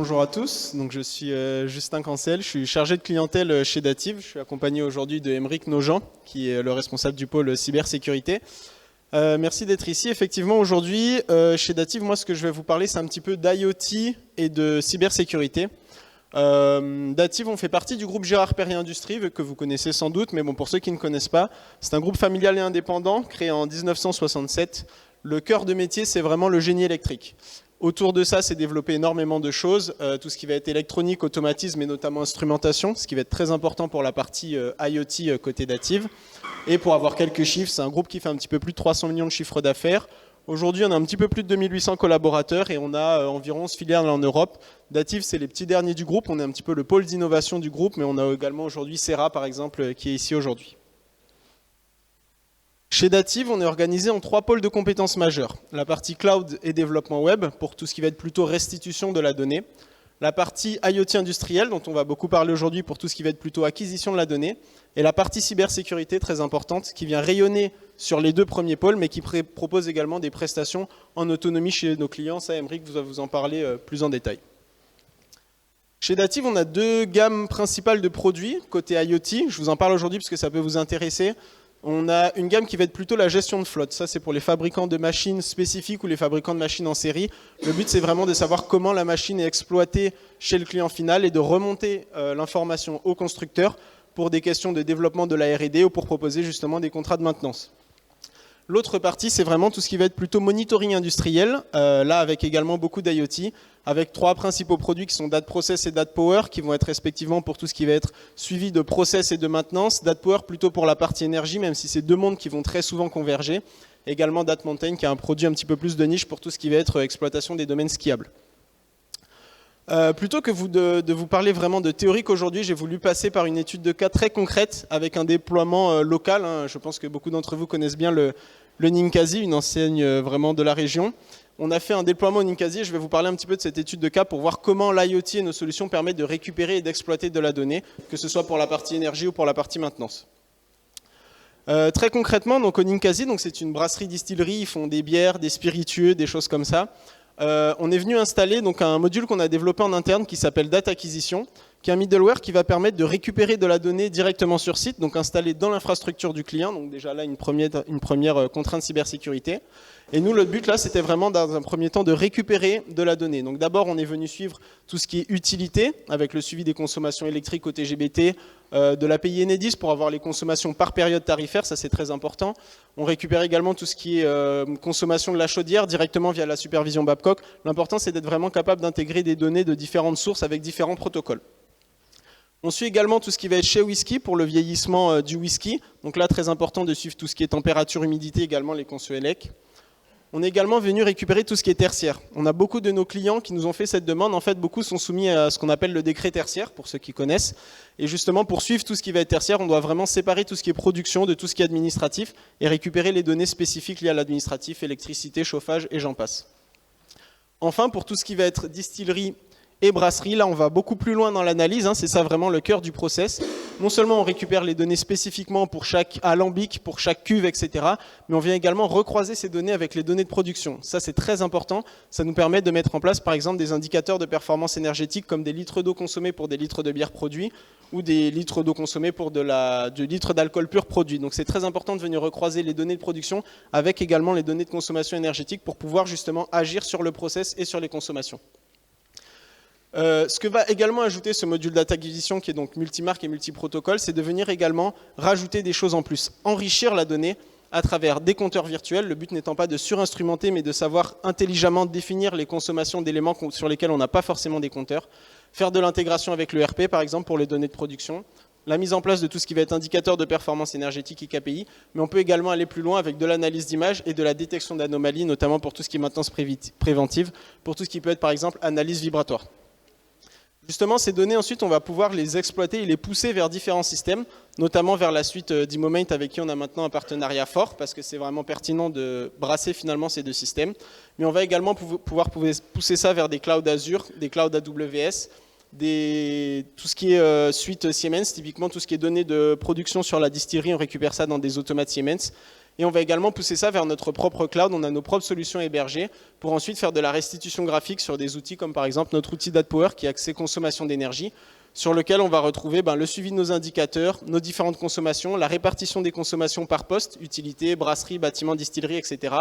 Bonjour à tous, donc je suis Justin Cancel, je suis chargé de clientèle chez Dativ. Je suis accompagné aujourd'hui de Aymeric Nogent, qui est le responsable du pôle cybersécurité. Merci d'être ici. Effectivement, aujourd'hui, chez Dativ, moi, ce que je vais vous parler, c'est un petit peu d'IoT et de cybersécurité. Dativ, on fait partie du groupe Gérard Perrier Industrie, que vous connaissez sans doute, mais bon, pour ceux qui ne connaissent pas, c'est un groupe familial et indépendant, créé en 1967. Le cœur de métier, c'est vraiment le génie électrique. Autour de ça, c'est développé énormément de choses, tout ce qui va être électronique, automatisme et notamment instrumentation, ce qui va être très important pour la partie IoT côté Dativ. Et pour avoir quelques chiffres, c'est un groupe qui fait un petit peu plus de 300 millions de chiffres d'affaires. Aujourd'hui, on a un petit peu plus de 2800 collaborateurs et on a environ 11 filiales en Europe. Dativ, c'est les petits derniers du groupe, on est un petit peu le pôle d'innovation du groupe, mais on a également aujourd'hui Serra, par exemple, qui est ici aujourd'hui. Chez Dativ, on est organisé en 3 pôles de compétences majeures. La partie cloud et développement web, pour tout ce qui va être plutôt restitution de la donnée. La partie IoT industrielle, dont on va beaucoup parler aujourd'hui pour tout ce qui va être plutôt acquisition de la donnée. Et la partie cybersécurité, très importante, qui vient rayonner sur les 2 premiers pôles, mais qui propose également des prestations en autonomie chez nos clients. Ça, Aymeric va vous en parler plus en détail. Chez Dativ, on a 2 gammes principales de produits côté IoT. Je vous en parle aujourd'hui parce que ça peut vous intéresser. On a une gamme qui va être plutôt la gestion de flotte. Ça, c'est pour les fabricants de machines spécifiques ou les fabricants de machines en série. Le but, c'est vraiment de savoir comment la machine est exploitée chez le client final et de remonter l'information au constructeur pour des questions de développement de la R&D ou pour proposer justement des contrats de maintenance. L'autre partie, c'est vraiment tout ce qui va être plutôt monitoring industriel, là avec également beaucoup d'IoT, avec 3 principaux produits qui sont DataProcess et DataPower, qui vont être respectivement pour tout ce qui va être suivi de process et de maintenance, DataPower plutôt pour la partie énergie, même si c'est 2 mondes qui vont très souvent converger, également DataMountain qui est un produit un petit peu plus de niche pour tout ce qui va être exploitation des domaines skiables. Plutôt que de vous parler vraiment de théorique aujourd'hui, j'ai voulu passer par une étude de cas très concrète avec un déploiement local. Je pense que beaucoup d'entre vous connaissent bien le Ninkasi, une enseigne vraiment de la région. On a fait un déploiement au Ninkasi et je vais vous parler un petit peu de cette étude de cas pour voir comment l'IoT et nos solutions permettent de récupérer et d'exploiter de la donnée, que ce soit pour la partie énergie ou pour la partie maintenance. Très concrètement, donc au Ninkasi, c'est une brasserie-distillerie, ils font des bières, des spiritueux, des choses comme ça. On est venu installer donc un module qu'on a développé en interne qui s'appelle Data Acquisition, qui est un middleware qui va permettre de récupérer de la donnée directement sur site, donc installé dans l'infrastructure du client. Donc déjà là, une première contrainte cybersécurité. Et nous, le but là, c'était vraiment dans un premier temps de récupérer de la donnée. Donc d'abord, on est venu suivre tout ce qui est utilité, avec le suivi des consommations électriques au TGBT, de l'API Enedis pour avoir les consommations par période tarifaire, ça c'est très important. On récupère également tout ce qui est consommation de la chaudière directement via la supervision Babcock. L'important, c'est d'être vraiment capable d'intégrer des données de différentes sources avec différents protocoles. On suit également tout ce qui va être chez whisky pour le vieillissement du whisky. Donc là, très important de suivre tout ce qui est température, humidité, également les conso élec. On est également venu récupérer tout ce qui est tertiaire. On a beaucoup de nos clients qui nous ont fait cette demande. En fait, beaucoup sont soumis à ce qu'on appelle le décret tertiaire, pour ceux qui connaissent. Et justement, pour suivre tout ce qui va être tertiaire, on doit vraiment séparer tout ce qui est production de tout ce qui est administratif et récupérer les données spécifiques liées à l'administratif, électricité, chauffage et j'en passe. Enfin, pour tout ce qui va être distillerie et brasserie, là on va beaucoup plus loin dans l'analyse, c'est ça vraiment le cœur du process. Non seulement on récupère les données spécifiquement pour chaque alambic, pour chaque cuve, etc. Mais on vient également recroiser ces données avec les données de production. Ça c'est très important, ça nous permet de mettre en place par exemple des indicateurs de performance énergétique comme des litres d'eau consommés pour des litres de bière produits ou des litres d'eau consommés pour du litre d'alcool pur produit. Donc c'est très important de venir recroiser les données de production avec également les données de consommation énergétique pour pouvoir justement agir sur le process et sur les consommations. Ce que va également ajouter ce module Data Acquisition qui est donc multimarque et multiprotocole, c'est de venir également rajouter des choses en plus, enrichir la donnée à travers des compteurs virtuels, le but n'étant pas de surinstrumenter mais de savoir intelligemment définir les consommations d'éléments sur lesquels on n'a pas forcément des compteurs, faire de l'intégration avec le RP par exemple pour les données de production, la mise en place de tout ce qui va être indicateur de performance énergétique et KPI, mais on peut également aller plus loin avec de l'analyse d'images et de la détection d'anomalies, notamment pour tout ce qui est maintenance préventive, pour tout ce qui peut être par exemple analyse vibratoire. Justement, ces données, ensuite, on va pouvoir les exploiter et les pousser vers différents systèmes, notamment vers la suite d'Imomate avec qui on a maintenant un partenariat fort, parce que c'est vraiment pertinent de brasser finalement ces 2 systèmes. Mais on va également pouvoir pousser ça vers des clouds Azure, des clouds AWS, tout ce qui est suite Siemens, typiquement tout ce qui est données de production sur la distillerie, on récupère ça dans des automates Siemens. Et on va également pousser ça vers notre propre cloud, on a nos propres solutions hébergées pour ensuite faire de la restitution graphique sur des outils comme par exemple notre outil DatPower qui est axé consommation d'énergie, sur lequel on va retrouver le suivi de nos indicateurs, nos différentes consommations, la répartition des consommations par poste, utilité, brasserie, bâtiment, distillerie, etc.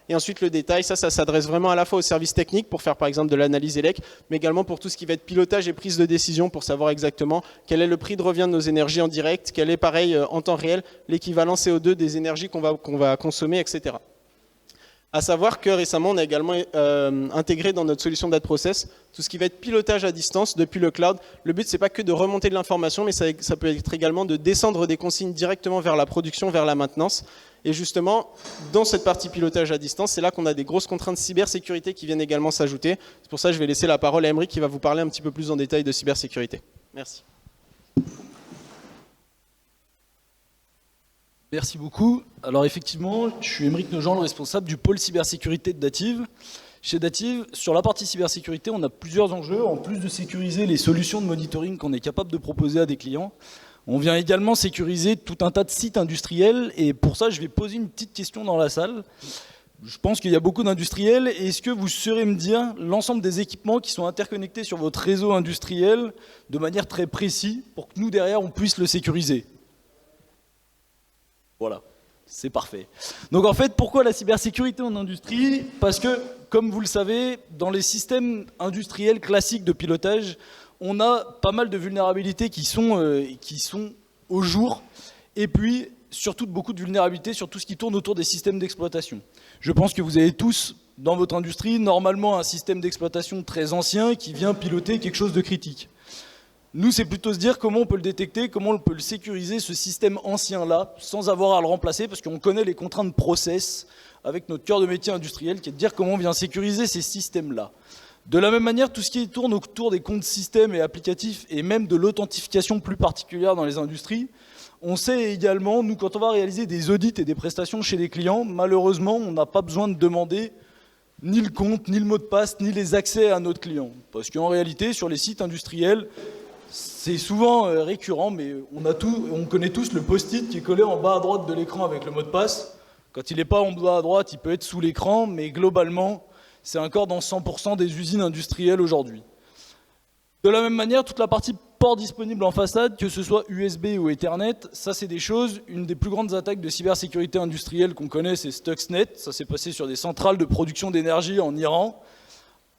Et ensuite le détail, ça s'adresse vraiment à la fois aux services techniques pour faire par exemple de l'analyse élec, mais également pour tout ce qui va être pilotage et prise de décision pour savoir exactement quel est le prix de revient de nos énergies en direct, quel est pareil en temps réel l'équivalent CO2 des énergies qu'on va consommer, etc. À savoir que récemment, on a également intégré dans notre solution DatProcess tout ce qui va être pilotage à distance depuis le cloud. Le but, c'est pas que de remonter de l'information, mais ça peut être également de descendre des consignes directement vers la production, vers la maintenance. Et justement, dans cette partie pilotage à distance, c'est là qu'on a des grosses contraintes cybersécurité qui viennent également s'ajouter. C'est pour ça que je vais laisser la parole à Emery qui va vous parler un petit peu plus en détail de cybersécurité. Merci. Merci beaucoup. Alors effectivement, je suis Aymeric Nogent, le responsable du pôle cybersécurité de Dativ. Chez Dativ, sur la partie cybersécurité, on a plusieurs enjeux. En plus de sécuriser les solutions de monitoring qu'on est capable de proposer à des clients, on vient également sécuriser tout un tas de sites industriels. Et pour ça, je vais poser une petite question dans la salle. Je pense qu'il y a beaucoup d'industriels. Est-ce que vous saurez me dire l'ensemble des équipements qui sont interconnectés sur votre réseau industriel de manière très précise pour que nous, derrière, on puisse le sécuriser ? Voilà, c'est parfait. Donc en fait, pourquoi la cybersécurité en industrie? Parce que, comme vous le savez, dans les systèmes industriels classiques de pilotage, on a pas mal de vulnérabilités qui sont au jour, et puis surtout beaucoup de vulnérabilités sur tout ce qui tourne autour des systèmes d'exploitation. Je pense que vous avez tous, dans votre industrie, normalement un système d'exploitation très ancien qui vient piloter quelque chose de critique. Nous, c'est plutôt se dire comment on peut le détecter, comment on peut le sécuriser, ce système ancien-là, sans avoir à le remplacer, parce qu'on connaît les contraintes process avec notre cœur de métier industriel, qui est de dire comment on vient sécuriser ces systèmes-là. De la même manière, tout ce qui tourne autour des comptes systèmes et applicatifs, et même de l'authentification plus particulière dans les industries, on sait également, nous, quand on va réaliser des audits et des prestations chez les clients, malheureusement, on n'a pas besoin de demander ni le compte, ni le mot de passe, ni les accès à notre client. Parce qu'en réalité, sur les sites industriels, c'est souvent récurrent, mais on connaît tous le post-it qui est collé en bas à droite de l'écran avec le mot de passe. Quand il n'est pas en bas à droite, il peut être sous l'écran, mais globalement, c'est encore dans 100% des usines industrielles aujourd'hui. De la même manière, toute la partie port disponible en façade, que ce soit USB ou Ethernet, ça c'est des choses, une des plus grandes attaques de cybersécurité industrielle qu'on connaît, c'est Stuxnet. Ça s'est passé sur des centrales de production d'énergie en Iran,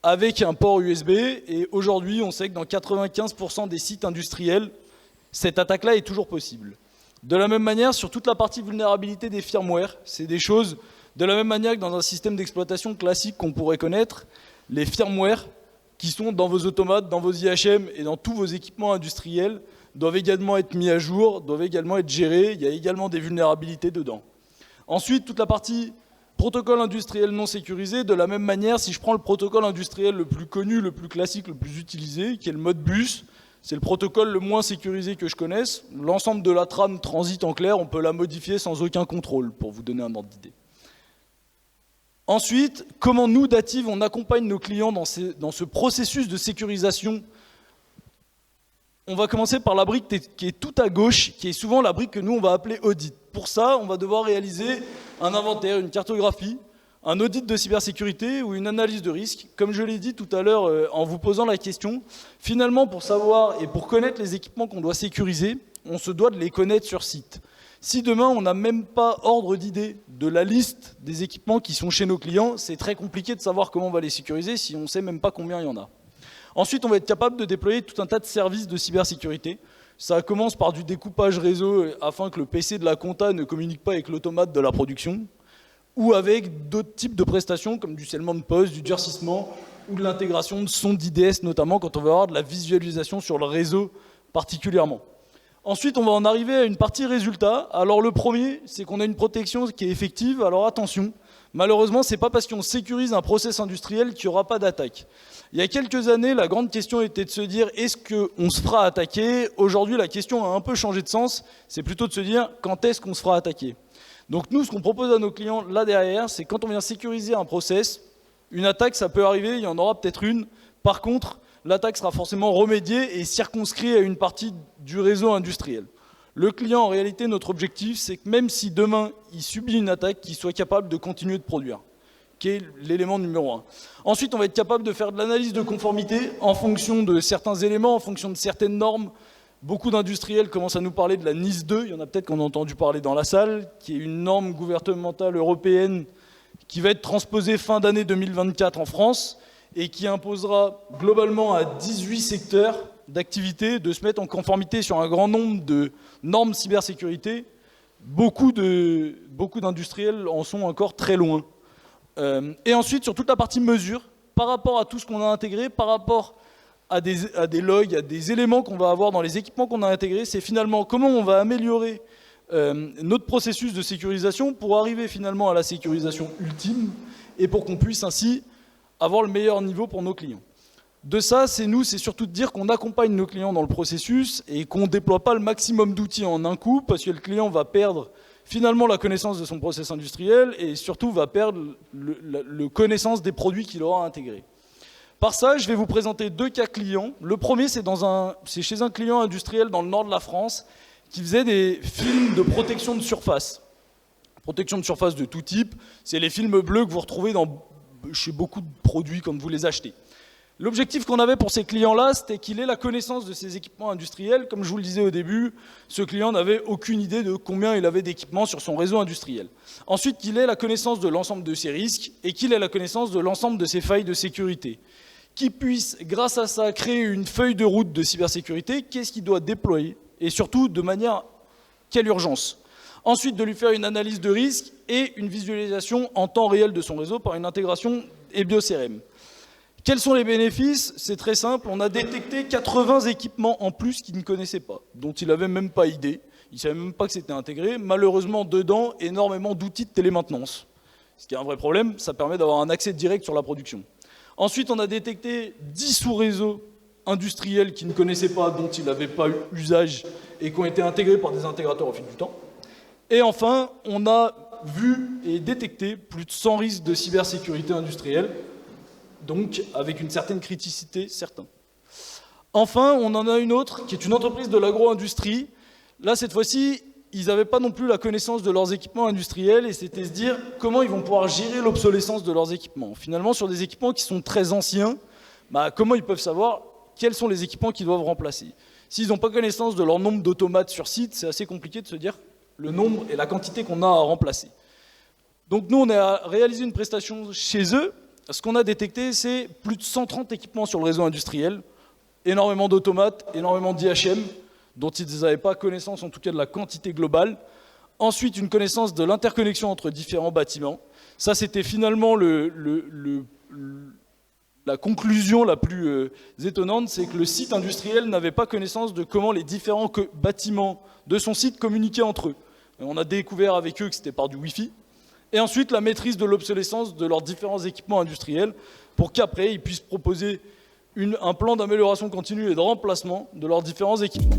avec un port USB, et aujourd'hui, on sait que dans 95% des sites industriels, cette attaque-là est toujours possible. De la même manière, sur toute la partie vulnérabilité des firmware, c'est des choses, de la même manière que dans un système d'exploitation classique qu'on pourrait connaître, les firmware qui sont dans vos automates, dans vos IHM et dans tous vos équipements industriels doivent également être mis à jour, doivent également être gérés, il y a également des vulnérabilités dedans. Ensuite, toute la partie protocole industriel non sécurisé, de la même manière, si je prends le protocole industriel le plus connu, le plus classique, le plus utilisé, qui est le Modbus, c'est le protocole le moins sécurisé que je connaisse. L'ensemble de la trame transite en clair, on peut la modifier sans aucun contrôle, pour vous donner un ordre d'idée. Ensuite, comment nous, Dativ, on accompagne nos clients dans ce processus de sécurisation? On va commencer par la brique qui est tout à gauche, qui est souvent la brique que nous, on va appeler audit. Pour ça, on va devoir réaliser un inventaire, une cartographie, un audit de cybersécurité ou une analyse de risque. Comme je l'ai dit tout à l'heure en vous posant la question, finalement, pour savoir et pour connaître les équipements qu'on doit sécuriser, on se doit de les connaître sur site. Si demain, on n'a même pas ordre d'idée de la liste des équipements qui sont chez nos clients, c'est très compliqué de savoir comment on va les sécuriser si on ne sait même pas combien il y en a. Ensuite, on va être capable de déployer tout un tas de services de cybersécurité. Ça commence par du découpage réseau afin que le PC de la compta ne communique pas avec l'automate de la production, ou avec d'autres types de prestations comme du scellement de poste, du durcissement ou de l'intégration de sons d'IDS, notamment quand on va avoir de la visualisation sur le réseau particulièrement. Ensuite, on va en arriver à une partie résultat. Alors le premier, c'est qu'on a une protection qui est effective. Alors attention, malheureusement, ce n'est pas parce qu'on sécurise un process industriel qu'il n'y aura pas d'attaque. Il y a quelques années, la grande question était de se dire est-ce qu'on se fera attaquer? Aujourd'hui, la question a un peu changé de sens. C'est plutôt de se dire quand est-ce qu'on se fera attaquer? Donc nous, ce qu'on propose à nos clients là derrière, c'est quand on vient sécuriser un process, une attaque, ça peut arriver, il y en aura peut-être une. Par contre, l'attaque sera forcément remédiée et circonscrite à une partie du réseau industriel. Le client, en réalité, notre objectif, c'est que même si demain il subit une attaque, qu'il soit capable de continuer de produire, qui est l'élément numéro 1. Ensuite, on va être capable de faire de l'analyse de conformité en fonction de certains éléments, en fonction de certaines normes. Beaucoup d'industriels commencent à nous parler de la NIS 2, il y en a peut-être qu'on a entendu parler dans la salle, qui est une norme gouvernementale européenne qui va être transposée fin d'année 2024 en France et qui imposera globalement à 18 secteurs d'activité de se mettre en conformité sur un grand nombre de normes cybersécurité. Beaucoup d'industriels en sont encore très loin. Et ensuite, sur toute la partie mesure, par rapport à tout ce qu'on a intégré, par rapport à des logs, à des éléments qu'on va avoir dans les équipements qu'on a intégrés, c'est finalement comment on va améliorer notre processus de sécurisation pour arriver finalement à la sécurisation ultime et pour qu'on puisse ainsi avoir le meilleur niveau pour nos clients. De ça, c'est surtout de dire qu'on accompagne nos clients dans le processus et qu'on ne déploie pas le maximum d'outils en un coup parce que le client va perdre finalement la connaissance de son process industriel et surtout va perdre la connaissance des produits qu'il aura intégrés. Par ça, je vais vous présenter 2 cas clients. Le premier, c'est chez un client industriel dans le nord de la France qui faisait des films de protection de surface. Protection de surface de tout type, c'est les films bleus que vous retrouvez chez beaucoup de produits quand vous les achetez. L'objectif qu'on avait pour ces clients-là, c'était qu'il ait la connaissance de ces équipements industriels. Comme je vous le disais au début, ce client n'avait aucune idée de combien il avait d'équipements sur son réseau industriel. Ensuite, qu'il ait la connaissance de l'ensemble de ses risques et qu'il ait la connaissance de l'ensemble de ses failles de sécurité. Qu'il puisse, grâce à ça, créer une feuille de route de cybersécurité, qu'est-ce qu'il doit déployer et surtout, de manière, quelle urgence. Ensuite, de lui faire une analyse de risque et une visualisation en temps réel de son réseau par une intégration EBIOS-CRM. Quels sont les bénéfices? C'est très simple, on a détecté 80 équipements en plus qu'il ne connaissait pas, dont il n'avait même pas idée, il ne savait même pas que c'était intégré. Malheureusement, dedans, énormément d'outils de télémaintenance. Ce qui est un vrai problème, ça permet d'avoir un accès direct sur la production. Ensuite, on a détecté 10 sous-réseaux industriels qu'il ne connaissait pas, dont il n'avait pas eu usage et qui ont été intégrés par des intégrateurs au fil du temps. Et enfin, on a vu et détecté plus de 100 risques de cybersécurité industrielle, donc avec une certaine criticité, certains. Enfin, on en a une autre, qui est une entreprise de l'agro-industrie. Là, cette fois-ci, ils n'avaient pas non plus la connaissance de leurs équipements industriels, et c'était se dire comment ils vont pouvoir gérer l'obsolescence de leurs équipements. Finalement, sur des équipements qui sont très anciens, comment ils peuvent savoir quels sont les équipements qu'ils doivent remplacer? S'ils n'ont pas connaissance de leur nombre d'automates sur site, c'est assez compliqué de se dire le nombre et la quantité qu'on a à remplacer. Donc nous, on a réalisé une prestation chez eux. Ce qu'on a détecté, c'est plus de 130 équipements sur le réseau industriel, énormément d'automates, énormément d'IHM, dont ils n'avaient pas connaissance, en tout cas de la quantité globale. Ensuite, une connaissance de l'interconnexion entre différents bâtiments. Ça, c'était finalement la conclusion la plus étonnante, c'est que le site industriel n'avait pas connaissance de comment les différents bâtiments de son site communiquaient entre eux. Et on a découvert avec eux que c'était par du Wi-Fi. Et ensuite, la maîtrise de l'obsolescence de leurs différents équipements industriels pour qu'après, ils puissent proposer un plan d'amélioration continue et de remplacement de leurs différents équipements.